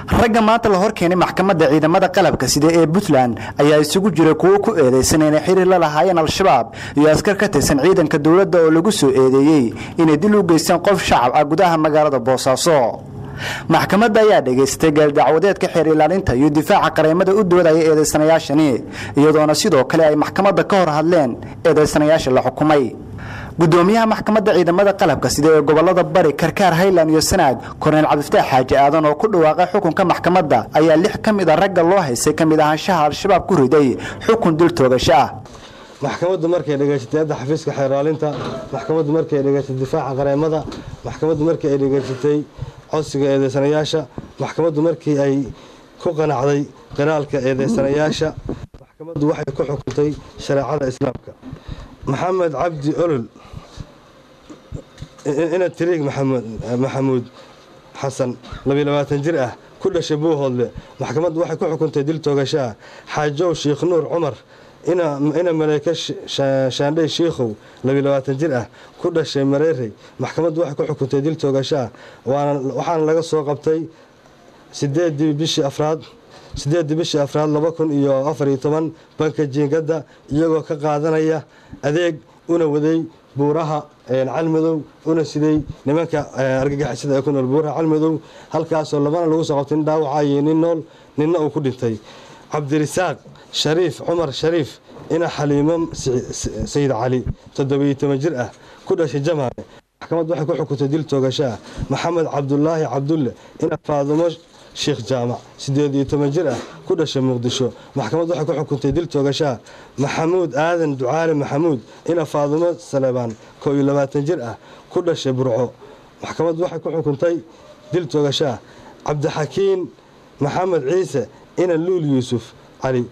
ragga maanta la hor keenay maxkamadda ciidamada qalabka sida ee Puntland ayaa isugu jiray kuwa ku eedeysan inay xiriir la lahaayeen al-shabaab iyo askar ka tirsan ciidanka dawladda oo lagu soo eedeeyay inay dil u geystaan qof shacab ah gudaha magaalada Boosaaso. maxkamadda ayaa dhageystay galdacwadeedka xeer ilaalinta iyo difaaca qareemada u doodaya eedeysanayaashani iyadoona sidoo kale ay maxkamadda ka hor hadleen eedeysanayaasha la xukumay. gudoomiyaha maxkamadda ciidamada qalabka sida ee gobolada Bari Karkaar Highland iyo Sanaag Korneel Cabdifataax Xaaji Aadan oo ku dhawaaqay xukunka maxkamadda ayaa 6 kamid ah ragga loo haysay kamid ahaanshaha al-shabaab ku riday xukun dil toogasho ah. maxkamaddu markay dhageysatay xafiiska xeer ilaalinta, maxkamaddu markay dhageysatay difaaca qareemada, maxkamaddu markay dhageysatay codsiga eedeysanayaasha, maxkamaddu markii ay ku qanacday qiraalka eedeysanayaasha, maxkamaddu waxay ku xukuntay shariicada islaamka. محمد عبدي أولل إن التريق محمود حسن لبي لباتن جرأة كل شبوه اللي محكمة واحد كل حكم تدل توجشاه حاجو شيخ نور عمر إن ملكش شاندي شيخو لبي لباتن جرأة كل شيء مريري محكمة واحد كل حكم تدل توجشاه وحنا لقى صوقبتي سداد بشي أفراد لبكون إيو أفري طبعا بنك الجينقادة إيو كقادنايا أذيق أنا وذي بورها العلمدو أنا سيدي نماك أرقع سيدا يكون البورها علمدو هل كاسو لبانا لغو سقطين داو عاينين نول ننقو كودنتي عبد الرزاق شريف عمر شريف إنا حليمم سيد علي تدوي تمجرأة كل شيء جمع محكمة واحد كل حكو تديل توغشاه محمد عبد الله عبد الله إنا فاضموش شيخ جامع سيدي تمجرأة كل شيء مقدشو محكمة واحد كل حكو تديل توغشاه محمود آذن دعاري محمود إنا فاضمة سليمان كوي لباتن جرأة كل شيء برعو محكمة واحد كل حكو تديل توغشاه عبد الحكيم محمد عيسى إنا اللول يوسف علي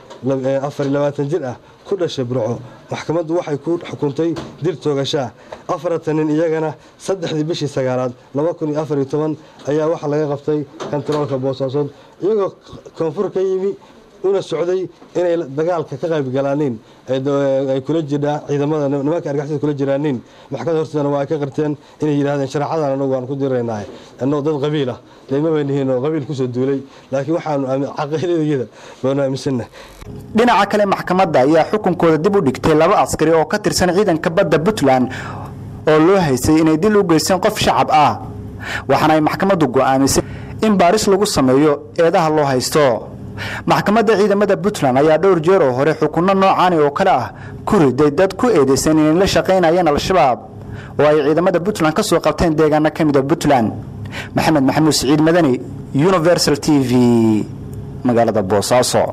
أفر لباتن جرأة كل شيء برعو محكمة واحد كل حكومتي دير توغشاه أفرتنين إيجانا صدح دي بشي سجارات لما كوني أفر يتمن أيها واحد لقى قفتي كان تروح بوصاص يجوا كونفور كيمي ونا السعودي إن دجال كقرب جلانين كل جدا إذا ما نماك أرجعت كل جيرانين محكمة هرسنا واقع قرتين إن هذا شرع هذا أنا نقول كل ريناي إنه ضد قبيلة لما بين هنا قبيل كسر دولي لكن واحد عقيدة كذا بنا مسنة. dhinaca kale maxkamadda ayaa xukunkooda dib u dhigtay 2 askari oo ka tirsan ciidanka badda Puntland oo loo haysay inay dil u geystaan qof shacab ah waxaana ay maxkamaddu go'aamisay in baaris lagu sameeyo eedaha loo haysto. maxkamadda ciidamada Puntland ayaa dhowr jeer oo hore xukunno noocan oo kale ah ku riday dad ku eedeysan inay la shaqeynayaan al-shabaab oo ay ciidamada Puntland ka soo qabteen deegaano ka mid ah Puntland. maxamed maxamuud Saciid Madani Universal TV magaalada Boosaaso.